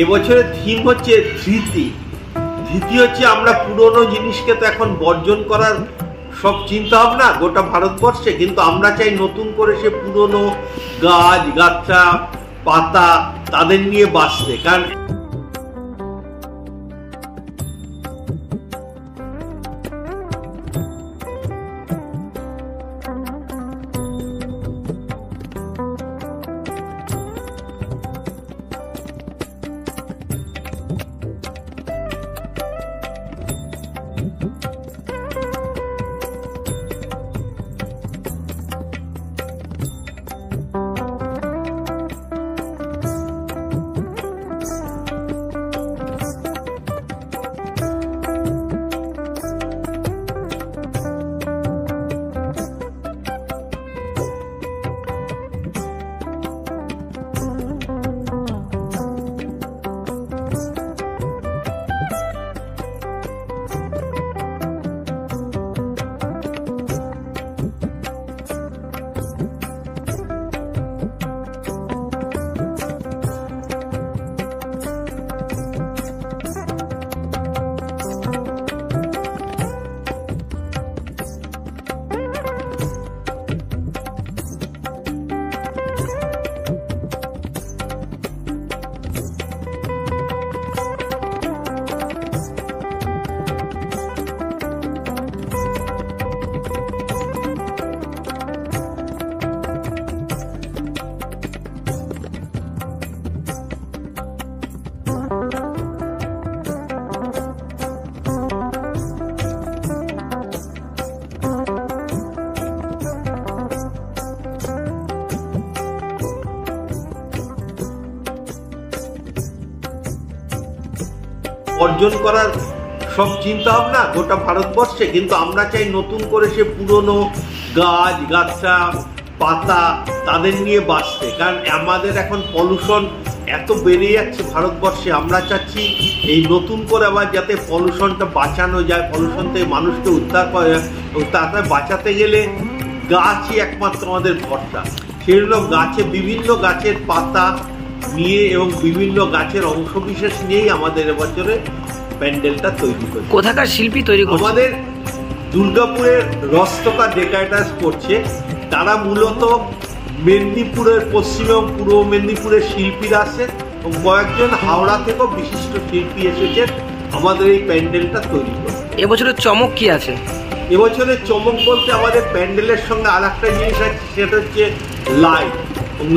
এবছরের থিম হচ্ছে ধৃতি। ধৃতি হচ্ছে আমরা পুরনো জিনিসকে তো এখন বর্জন করার সব চিন্তা ভাবনা গোটা ভারতবর্ষে, কিন্তু আমরা চাই নতুন করে সে পুরনো গাছ গাছরা পাতা তাদের নিয়ে বাঁচতে। কারণ অর্জন করার সব চিন্তা ভাবনা গোটা ভারতবর্ষে, কিন্তু আমরা চাই নতুন করে সে পুরনো গাছ গাছরা পাতা তাদের নিয়ে বাঁচতে। কারণ আমাদের এখন পলিউশন এত বেড়ে যাচ্ছে ভারতবর্ষে, আমরা চাচ্ছি এই নতুন করে আবার যাতে পলিউশনটা বাঁচানো যায়, পলিউশন থেকে মানুষকে উদ্ধার করা যায়। এবং তারপরে বাঁচাতে গেলে গাছই একমাত্র আমাদের ভরসা। সেগুলো গাছে বিভিন্ন গাছের পাতা নিয়ে এবং বিভিন্ন গাছের অংশবিশেষ নিয়েই আমাদের এবছরে প্যান্ডেলটা তৈরি করছে। কোথাকার শিল্পী তৈরি করছে? আমাদের দুর্গাপুরের রস্তকা ডেকাইটার্স করছে। তারা মূলত মেদিনীপুরের পশ্চিম এবং পূর্ব মেদিনীপুরের শিল্পীরা আসে এবং কয়েকজন হাওড়া থেকেও বিশিষ্ট শিল্পী এসেছেন আমাদের এই প্যান্ডেলটা তৈরি করছে। এবছরের চমক কি আছে? এবছরের চমক বলতে আমাদের প্যান্ডেলের সঙ্গে আর একটা জিনিস আছে, সেটা হচ্ছে লাইট।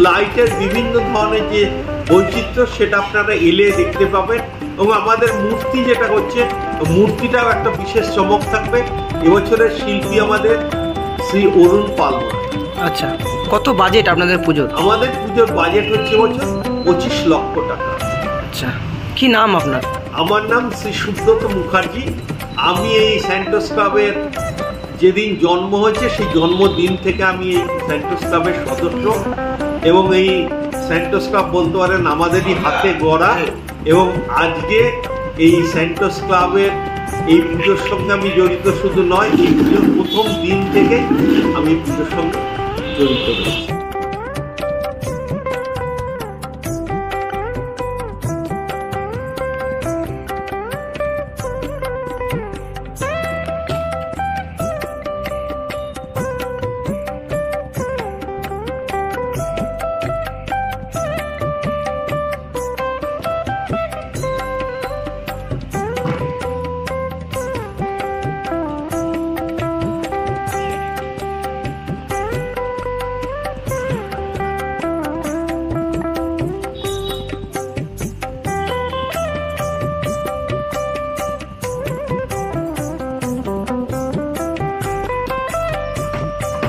লাইটের বিভিন্ন ধরনের যে বৈচিত্র্য সেটা আপনারা এলে দেখতে পাবেন। এবং আমাদের মূর্তি যেটা হচ্ছে, মূর্তিটাও একটা বিশেষ চমক থাকবে। এবছরের শিল্পী আমাদের শ্রী অরুণ পাল। আচ্ছা, কত বাজেট আপনাদের পুজোর? আমাদের পুজোর বাজেট হচ্ছে এবছর 25 লক্ষ টাকা। আচ্ছা, কি নাম আপনার? আমার নাম শ্রী সুব্রত মুখার্জি। আমি এই স্যান্টোস ক্লাবের যেদিন জন্ম হয়েছে সেই জন্মদিন থেকে আমি এই স্যান্টোস ক্লাবের সদস্য। এবং এই স্যান্টোস ক্লাব বলতে পারেন আমাদেরই হাতে গড়া। এবং আজকে এই স্যান্টোস ক্লাবের এই পুজোর সঙ্গে আমি জড়িত শুধু নয়, এই পুজোর প্রথম দিন থেকে আমি পুজোর সঙ্গে জড়িত রয়েছি।